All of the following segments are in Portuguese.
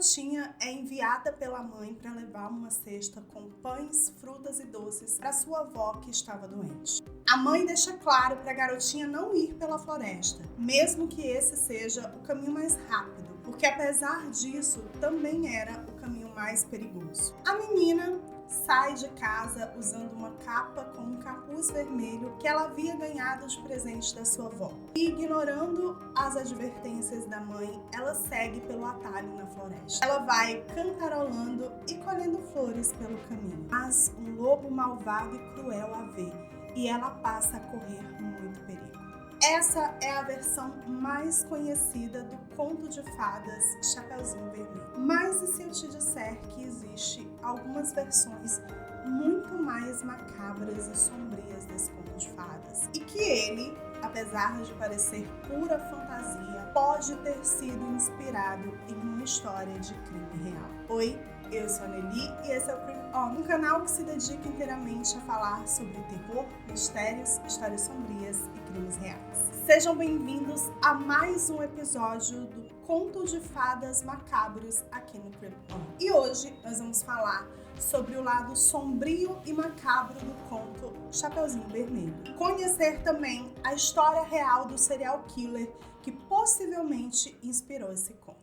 garotinha é enviada pela mãe para levar uma cesta com pães, frutas e doces para sua avó que estava doente. A mãe deixa claro para a garotinha não ir pela floresta, mesmo que esse seja o caminho mais rápido, porque apesar disso, também era o caminho mais perigoso. A menina sai de casa usando uma capa com um capuz vermelho que ela havia ganhado de presente da sua avó. E, ignorando as advertências da mãe, ela segue pelo atalho na floresta. Ela vai cantarolando e colhendo flores pelo caminho. Mas um lobo malvado e cruel a vê, e ela passa a correr muito perigo. Essa é a versão mais conhecida do conto de fadas Chapeuzinho Vermelho. Mas e se eu te disser que existe algumas versões muito mais macabras e sombrias desse conto de fadas? E que ele, apesar de parecer pura fantasia, pode ter sido inspirado em uma história de crime real. Oi, eu sou a Nelly e esse é o Crime On, um canal que se dedica inteiramente a falar sobre terror, mistérios, histórias sombrias e crimes reais. Sejam bem-vindos a mais um episódio do Conto de Fadas Macabros aqui no Crime On. E hoje nós vamos falar sobre o lado sombrio e macabro do conto Chapeuzinho Vermelho. Conhecer também a história real do serial killer que possivelmente inspirou esse conto.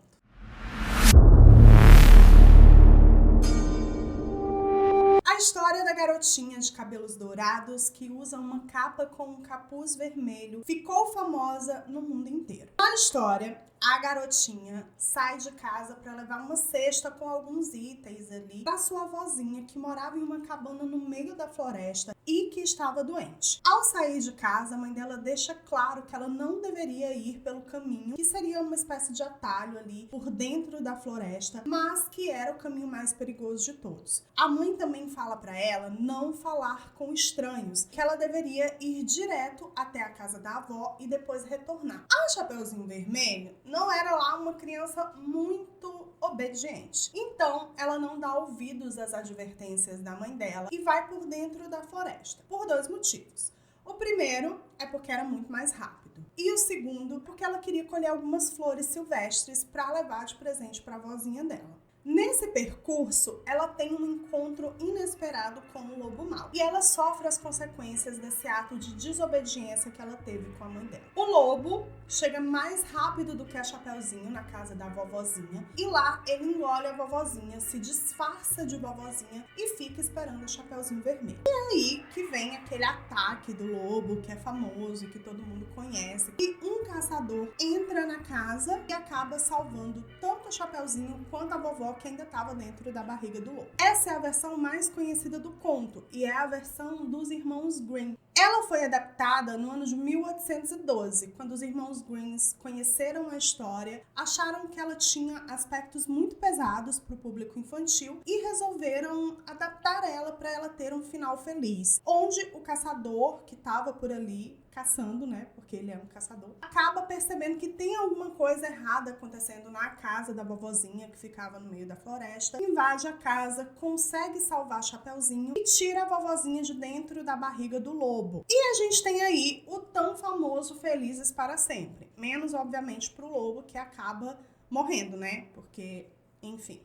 A história da garotinha de cabelos dourados que usa uma capa com um capuz vermelho ficou famosa no mundo inteiro. Na história, a garotinha sai de casa para levar uma cesta com alguns itens ali para sua avózinha que morava em uma cabana no meio da floresta e que estava doente. Ao sair de casa, a mãe dela deixa claro que ela não deveria ir pelo caminho, que seria uma espécie de atalho ali por dentro da floresta, mas que era o caminho mais perigoso de todos. A mãe também fala para ela não falar com estranhos, que ela deveria ir direto até a casa da avó e depois retornar. A Chapeuzinho Vermelho não era lá uma criança muito obediente. Então, ela não dá ouvidos às advertências da mãe dela e vai por dentro da floresta, por dois motivos. O primeiro é porque era muito mais rápido. E o segundo, porque ela queria colher algumas flores silvestres para levar de presente para a vozinha dela. Nesse percurso, ela tem um encontro inesperado com o lobo mau. E ela sofre as consequências desse ato de desobediência que ela teve com a mãe dela. O lobo chega mais rápido do que a Chapeuzinho na casa da vovozinha. E lá, ele engole a vovozinha, se disfarça de vovozinha e fica esperando a Chapeuzinho Vermelho. E aí que vem aquele ataque do lobo, que é famoso e que todo mundo conhece. E um caçador entra na casa e acaba salvando tanto a Chapeuzinho quanto a vovó que ainda estava dentro da barriga do lobo. Essa é a versão mais conhecida do conto e é a versão dos irmãos Grimm. Ela foi adaptada no ano de 1812, quando os irmãos Grimm conheceram a história, acharam que ela tinha aspectos muito pesados para o público infantil e resolveram adaptar ela para ela ter um final feliz, onde o caçador que estava por ali caçando, né, porque ele é um caçador, acaba percebendo que tem alguma coisa errada acontecendo na casa da vovozinha que ficava no meio da floresta, invade a casa, consegue salvar Chapeuzinho e tira a vovozinha de dentro da barriga do lobo. E a gente tem aí o tão famoso Felizes para Sempre, menos obviamente pro lobo que acaba morrendo, né, porque, enfim,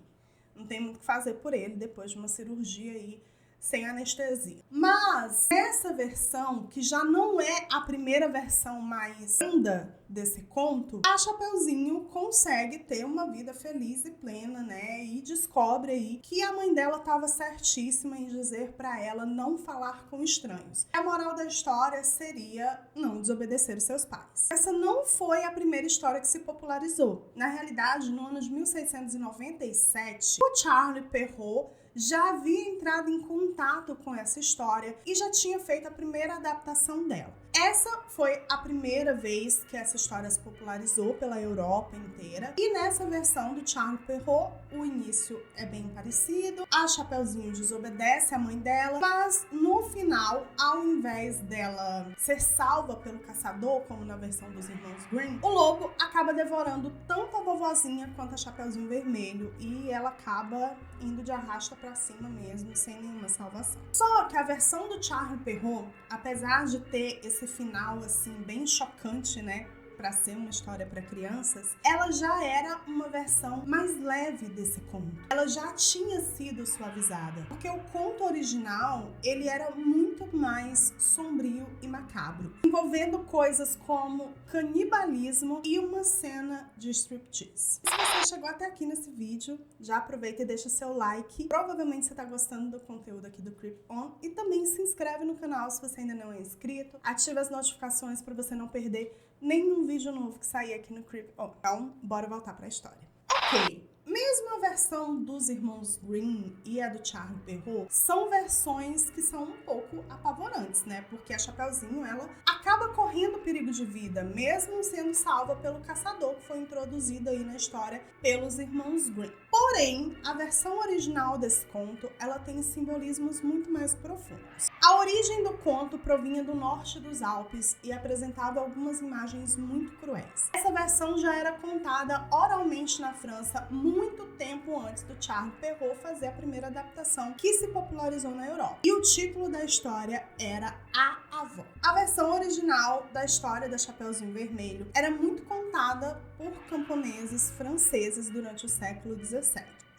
não tem muito o que fazer por ele depois de uma cirurgia aí sem anestesia. Mas essa versão, que já não é a primeira versão mais linda desse conto, a Chapeuzinho consegue ter uma vida feliz e plena, né? E descobre aí que a mãe dela estava certíssima em dizer para ela não falar com estranhos. A moral da história seria não desobedecer os seus pais. Essa não foi a primeira história que se popularizou. Na realidade, no ano de 1697, o Charles Perrault já havia entrado em contato com essa história e já tinha feito a primeira adaptação dela. Essa foi a primeira vez que essa história se popularizou pela Europa inteira. E nessa versão do Charles Perrault, o início é bem parecido. A Chapeuzinho desobedece a mãe dela, mas no final, ao invés dela ser salva pelo caçador, como na versão dos irmãos Grimm, o lobo acaba devorando tanto a vovozinha quanto a Chapeuzinho Vermelho e ela acaba indo de arrasta pra cima mesmo, sem nenhuma salvação. Só que a versão do Charles Perrault, apesar de ter esse final assim bem chocante, né, para ser uma história para crianças, ela já era uma versão mais leve desse conto. Ela já tinha sido suavizada, porque o conto original, ele era muito mais sombrio e macabro, envolvendo coisas como canibalismo e uma cena de striptease. Se você chegou até aqui nesse vídeo, já aproveita e deixa seu like. Provavelmente você tá gostando do conteúdo aqui do Creep On, e também se inscreve no canal se você ainda não é inscrito. Ativa as notificações para você não perder nenhum vídeo novo que sair aqui no Creep On. Então, bora voltar para a história. Ok. Mesmo a versão dos irmãos Grimm e a do Charlie Perrault são versões que são um pouco apavorantes, né? Porque a Chapeuzinho, ela acaba correndo perigo de vida, mesmo sendo salva pelo caçador que foi introduzido aí na história pelos irmãos Grimm. Porém, a versão original desse conto, ela tem simbolismos muito mais profundos. A origem do conto provinha do norte dos Alpes e apresentava algumas imagens muito cruéis. Essa versão já era contada oralmente na França muito tempo antes do Charlie Perrault fazer a primeira adaptação que se popularizou na Europa. E o título da história era A Avó. A versão original da história da Chapeuzinho Vermelho era muito contada por camponeses franceses durante o século XVII.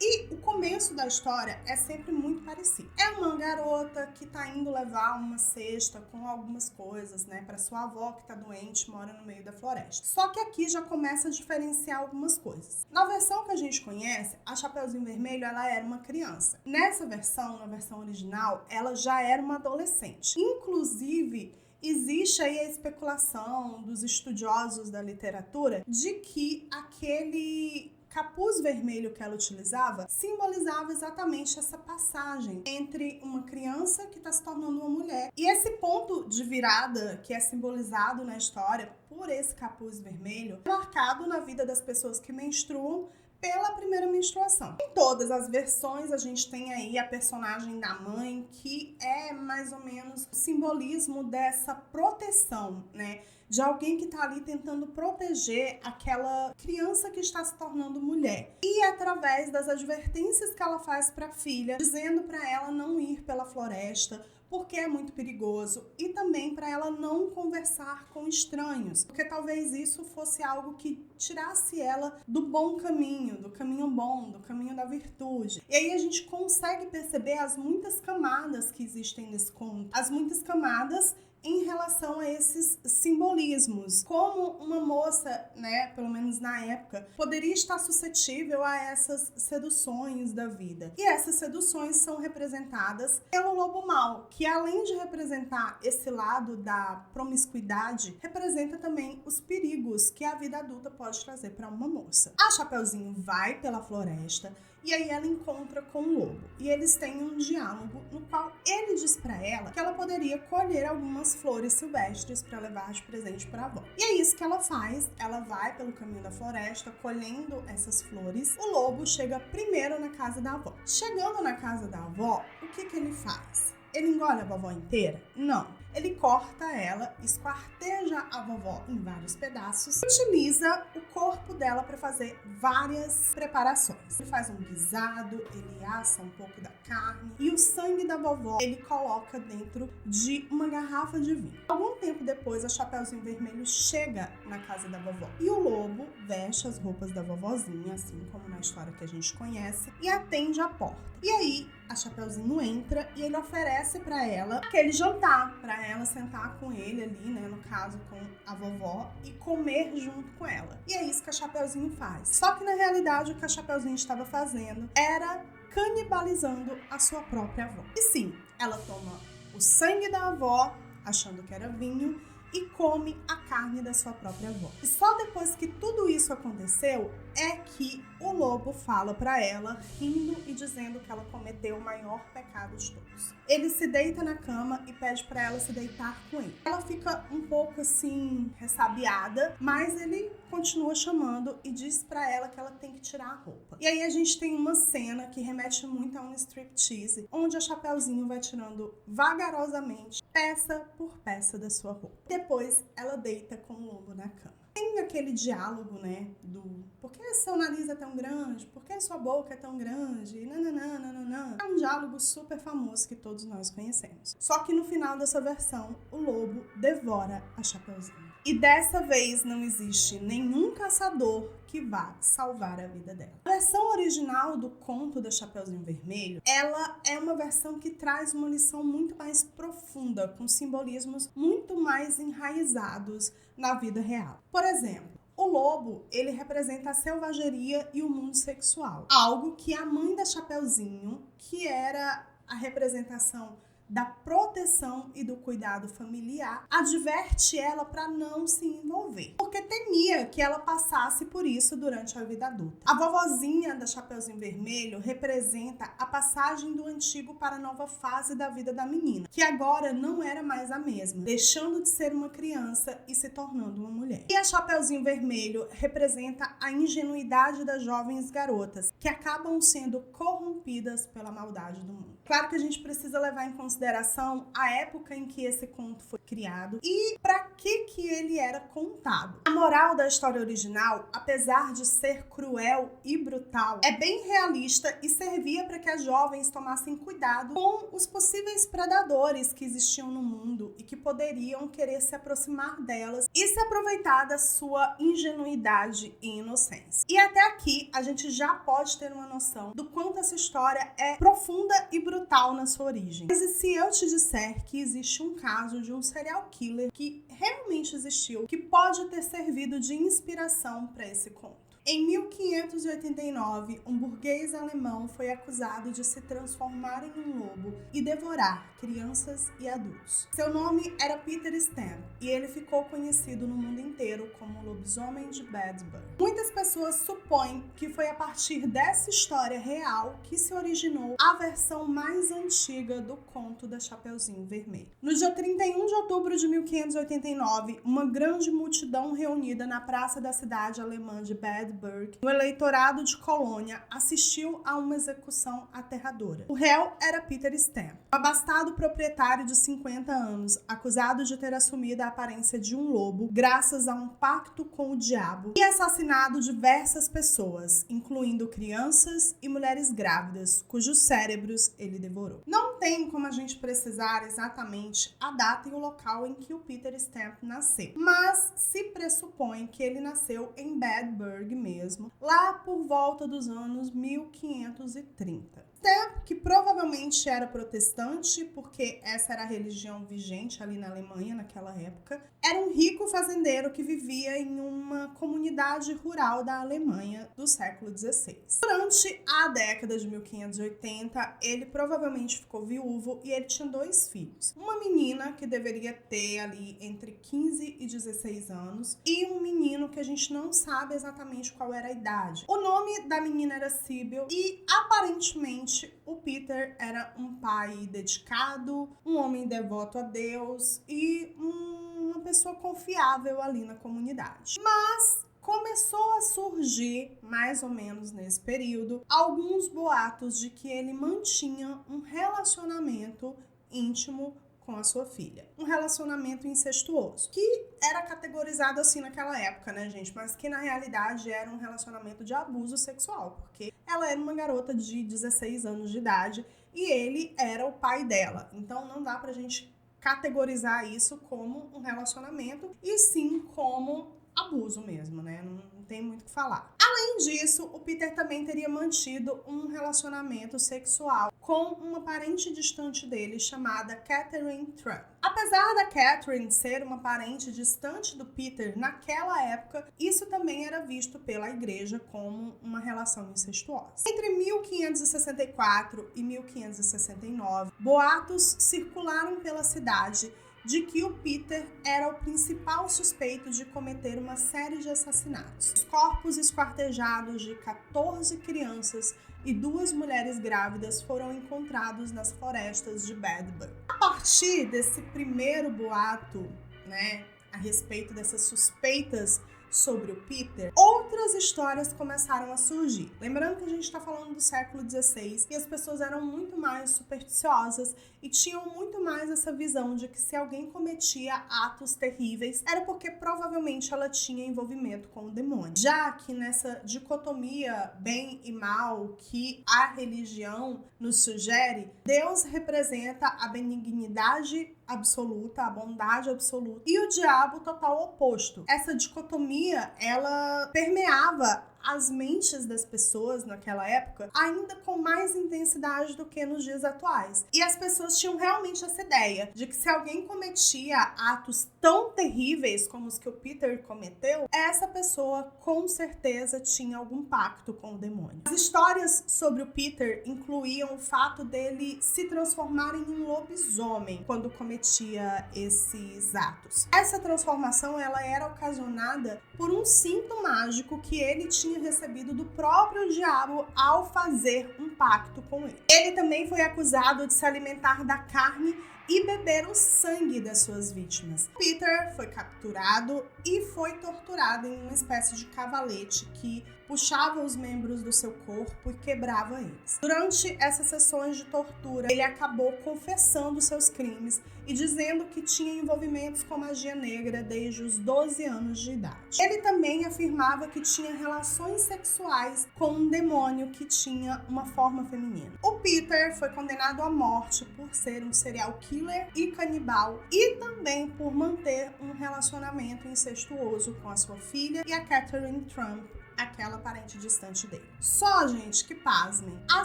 E o começo da história é sempre muito parecido. É uma garota que tá indo levar uma cesta com algumas coisas, né, para sua avó que tá doente, mora no meio da floresta. Só que aqui já começa a diferenciar algumas coisas. Na versão que a gente conhece, a Chapeuzinho Vermelho, ela era uma criança. Nessa versão, na versão original, ela já era uma adolescente. Inclusive, existe aí a especulação dos estudiosos da literatura de que aquele capuz vermelho que ela utilizava simbolizava exatamente essa passagem entre uma criança que está se tornando uma mulher. E esse ponto de virada que é simbolizado na história por esse capuz vermelho é marcado na vida das pessoas que menstruam pela primeira menstruação. Em todas as versões a gente tem aí a personagem da mãe, que é mais ou menos o simbolismo dessa proteção, né? De alguém que tá ali tentando proteger aquela criança que está se tornando mulher. E através das advertências que ela faz para a filha, dizendo para ela não ir pela floresta, porque é muito perigoso, e também para ela não conversar com estranhos, porque talvez isso fosse algo que tirasse ela do bom caminho, do caminho bom, do caminho da virtude. E aí a gente consegue perceber as muitas camadas que existem nesse conto, as muitas camadas em relação a esses simbolismos. Como uma moça, né, pelo menos na época, poderia estar suscetível a essas seduções da vida. E essas seduções são representadas pelo lobo mau, que além de representar esse lado da promiscuidade, representa também os perigos que a vida adulta pode trazer para uma moça. A Chapeuzinho vai pela floresta e aí ela encontra com o lobo. E eles têm um diálogo no qual ele diz pra ela que ela poderia colher algumas flores silvestres para levar de presente pra avó. E é isso que ela faz. Ela vai pelo caminho da floresta colhendo essas flores. O lobo chega primeiro na casa da avó. Chegando na casa da avó, o que ele faz? Ele engole a vovó inteira? Não. Ele corta ela, esquarteja a vovó em vários pedaços e utiliza o corpo dela para fazer várias preparações. Ele faz um guisado, ele assa um pouco da carne e o sangue da vovó ele coloca dentro de uma garrafa de vinho. Algum tempo depois, a Chapeuzinho Vermelho chega na casa da vovó e o lobo veste as roupas da vovozinha, assim como na história que a gente conhece, e atende a porta. E aí, a Chapeuzinho entra e ele oferece para ela aquele jantar, para ela sentar com ele ali, né, no caso com a vovó, e comer junto com ela. E é isso que a Chapeuzinho faz. Só que na realidade o que a Chapeuzinho estava fazendo era canibalizando a sua própria avó. E sim, ela toma o sangue da avó, achando que era vinho, e come a carne da sua própria avó. E só depois que tudo isso aconteceu é que o lobo fala pra ela, rindo e dizendo que ela cometeu o maior pecado de todos. Ele se deita na cama e pede pra ela se deitar com ele. Ela fica um pouco assim, ressabiada, mas ele continua chamando e diz pra ela que ela tem que tirar a roupa. E aí a gente tem uma cena que remete muito a um striptease, onde a Chapeuzinho vai tirando vagarosamente peça por peça da sua roupa. Depois ela deita com o lobo na cama. Tem aquele diálogo, né, do por que seu nariz é tão grande? Por que sua boca é tão grande? Nananana. É um diálogo super famoso que todos nós conhecemos. Só que no final dessa versão, o lobo devora a Chapeuzinho. E dessa vez não existe nenhum caçador que vá salvar a vida dela. A versão original do conto da Chapeuzinho Vermelho, ela é uma versão que traz uma lição muito mais profunda, com simbolismos muito mais enraizados na vida real. Por exemplo, o lobo, ele representa a selvageria e o mundo sexual. Algo que a mãe da Chapeuzinho, que era a representação da proteção e do cuidado familiar, adverte ela para não se envolver, porque temia que ela passasse por isso durante a vida adulta. A vovozinha da Chapeuzinho Vermelho representa a passagem do antigo para a nova fase da vida da menina, que agora não era mais a mesma, deixando de ser uma criança e se tornando uma mulher. E a Chapeuzinho Vermelho representa a ingenuidade das jovens garotas, que acabam sendo corrompidas pela maldade do mundo. Claro que a gente precisa levar em consideração a época em que esse conto foi criado e para que ele era contado. A moral da história original, apesar de ser cruel e brutal, é bem realista e servia para que as jovens tomassem cuidado com os possíveis predadores que existiam no mundo e que poderiam querer se aproximar delas e se aproveitar da sua ingenuidade e inocência. E até aqui a gente já pode ter uma noção do quanto essa história é profunda e brutal na sua origem. Mas e se eu te disser que existe um caso de um serial killer que realmente existiu, que pode ter servido de inspiração para esse conto? Em 1589, um burguês alemão foi acusado de se transformar em um lobo e devorar crianças e adultos. Seu nome era Peter Stam e ele ficou conhecido no mundo inteiro como o lobisomem de Bedburg. Muitas pessoas supõem que foi a partir dessa história real que se originou a versão mais antiga do conto da Chapeuzinho Vermelho. No dia 31 de outubro de 1589, uma grande multidão reunida na praça da cidade alemã de Bedburg, no eleitorado de Colônia, assistiu a uma execução aterradora. O réu era Peter Stam, um abastado proprietário de 50 anos, acusado de ter assumido a aparência de um lobo graças a um pacto com o diabo e assassinado diversas pessoas, incluindo crianças e mulheres grávidas, cujos cérebros ele devorou. Não tem como a gente precisar exatamente a data e o local em que o Peter Stam nasceu, mas se pressupõe que ele nasceu em Bedburg mesmo, lá por volta dos anos 1530. Stam, que provavelmente era protestante, porque essa era a religião vigente ali na Alemanha naquela época, era um rico fazendeiro que vivia em uma comunidade rural da Alemanha do século XVI. Durante a década de 1580, ele provavelmente ficou viúvo e ele tinha 2 filhos. Uma menina que deveria ter ali entre 15 e 16 anos e um menino que a gente não sabe exatamente qual era a idade. O nome da menina era Sibyl e aparentemente o Peter era um pai dedicado, um homem devoto a Deus e uma pessoa confiável ali na comunidade. Mas começou a surgir, mais ou menos nesse período, alguns boatos de que ele mantinha um relacionamento íntimo com a sua filha. Um relacionamento incestuoso, que era categorizado assim naquela época, né, gente? Mas que na realidade era um relacionamento de abuso sexual, porque ela era uma garota de 16 anos de idade e ele era o pai dela. Então não dá pra gente categorizar isso como um relacionamento e sim como abuso mesmo, né? Não tem muito o que falar. Além disso, o Peter também teria mantido um relacionamento sexual com uma parente distante dele chamada Catherine Trump. Apesar da Catherine ser uma parente distante do Peter naquela época, isso também era visto pela igreja como uma relação incestuosa. Entre 1564 e 1569, boatos circularam pela cidade de que o Peter era o principal suspeito de cometer uma série de assassinatos. Os corpos esquartejados de 14 crianças e 2 mulheres grávidas foram encontrados nas florestas de Bedburg. A partir desse primeiro boato, né, a respeito dessas suspeitas sobre o Peter, outras histórias começaram a surgir. Lembrando que a gente está falando do século XVI e as pessoas eram muito mais supersticiosas e tinham muito mais essa visão de que se alguém cometia atos terríveis era porque provavelmente ela tinha envolvimento com o demônio. Já que nessa dicotomia bem e mal que a religião nos sugere, Deus representa a benignidade absoluta, a bondade absoluta, e o diabo total oposto. Essa dicotomia, ela permeava as mentes das pessoas naquela época ainda com mais intensidade do que nos dias atuais. E as pessoas tinham realmente essa ideia de que se alguém cometia atos tão terríveis como os que o Peter cometeu, essa pessoa com certeza tinha algum pacto com o demônio. As histórias sobre o Peter incluíam o fato dele se transformar em um lobisomem quando cometia esses atos. Essa transformação, ela era ocasionada por um cinto mágico que ele tinha recebido do próprio diabo ao fazer um pacto com ele. Ele também foi acusado de se alimentar da carne e beber o sangue das suas vítimas. Peter foi capturado e foi torturado em uma espécie de cavalete que puxava os membros do seu corpo e quebrava eles. Durante essas sessões de tortura, ele acabou confessando seus crimes e dizendo que tinha envolvimentos com magia negra desde os 12 anos de idade. Ele também afirmava que tinha relações sexuais com um demônio que tinha uma forma feminina. O Peter foi condenado à morte por ser um serial killer e canibal e também por manter um relacionamento incestuoso com a sua filha e a Catherine Trump, aquela parente distante dele. Só, gente, que pasmem, a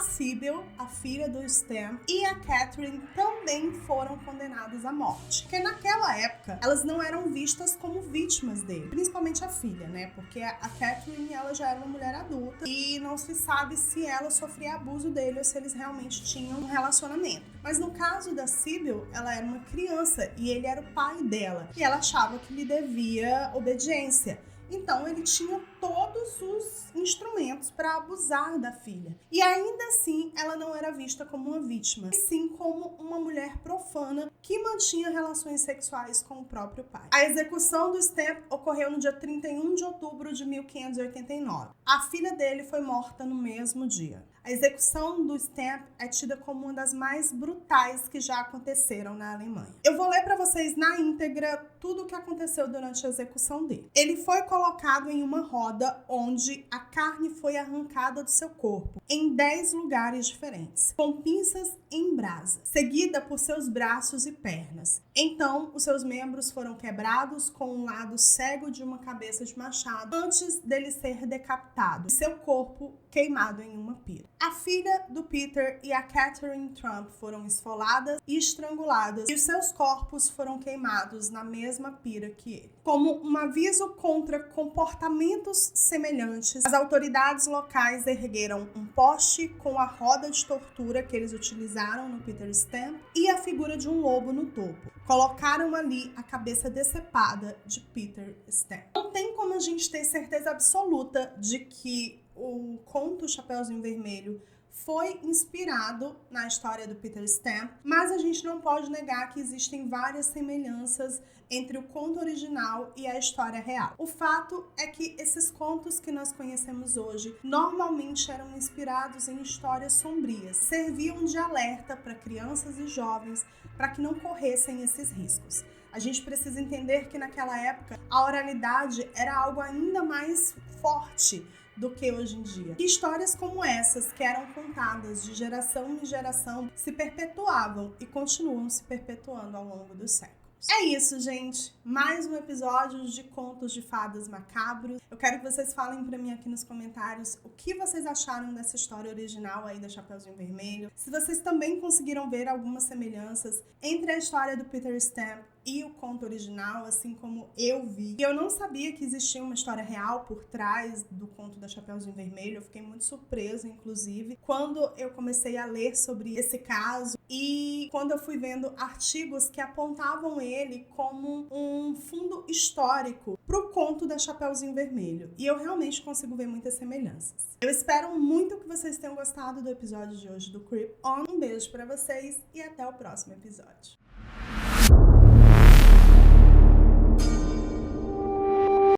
Sybil, a filha do Stan, e a Catherine também foram condenadas à morte. Porque naquela época, elas não eram vistas como vítimas dele. Principalmente a filha, né? Porque a Catherine, ela já era uma mulher adulta e não se sabe se ela sofria abuso dele ou se eles realmente tinham um relacionamento. Mas no caso da Sybil, ela era uma criança e ele era o pai dela. E ela achava que lhe devia obediência. Então, ele tinha todos os instrumentos para abusar da filha. E ainda assim, ela não era vista como uma vítima, e sim como uma mulher profana que mantinha relações sexuais com o próprio pai. A execução do Stamp ocorreu no dia 31 de outubro de 1589. A filha dele foi morta no mesmo dia. A execução do Stamp é tida como uma das mais brutais que já aconteceram na Alemanha. Eu vou ler para vocês na íntegra tudo o que aconteceu durante a execução dele. Ele foi colocado em uma roda onde a carne foi arrancada do seu corpo, em 10 lugares diferentes, com pinças em brasa, seguida por seus braços e pernas. Então, os seus membros foram quebrados com um lado cego de uma cabeça de machado, antes dele ser decapitado, e seu corpo queimado em uma pira. A filha do Peter e a Catherine Trump foram esfoladas e estranguladas, e os seus corpos foram queimados na mesma pira que ele. Como um aviso contra comportamentos semelhantes, as autoridades locais ergueram um poste com a roda de tortura que eles utilizaram no Peter Stamp e a figura de um lobo no topo. Colocaram ali a cabeça decepada de Peter Stamp. Não tem como a gente ter certeza absoluta de que o conto Chapeuzinho Vermelho foi inspirado na história do Peter Stamp, mas a gente não pode negar que existem várias semelhanças entre o conto original e a história real. O fato é que esses contos que nós conhecemos hoje normalmente eram inspirados em histórias sombrias, serviam de alerta para crianças e jovens para que não corressem esses riscos. A gente precisa entender que naquela época a oralidade era algo ainda mais forte do que hoje em dia. E histórias como essas, que eram contadas de geração em geração, se perpetuavam e continuam se perpetuando ao longo dos séculos. É isso, gente. Mais um episódio de Contos de Fadas Macabros. Eu quero que vocês falem pra mim aqui nos comentários o que vocês acharam dessa história original aí da Chapeuzinho Vermelho. Se vocês também conseguiram ver algumas semelhanças entre a história do Peter Stamp e o conto original, assim como eu vi. E eu não sabia que existia uma história real por trás do conto da Chapeuzinho Vermelho. Eu fiquei muito surpresa, inclusive, quando eu comecei a ler sobre esse caso e quando eu fui vendo artigos que apontavam ele como um fundo histórico pro conto da Chapeuzinho Vermelho. E eu realmente consigo ver muitas semelhanças. Eu espero muito que vocês tenham gostado do episódio de hoje do Creep On. Um beijo pra vocês e até o próximo episódio.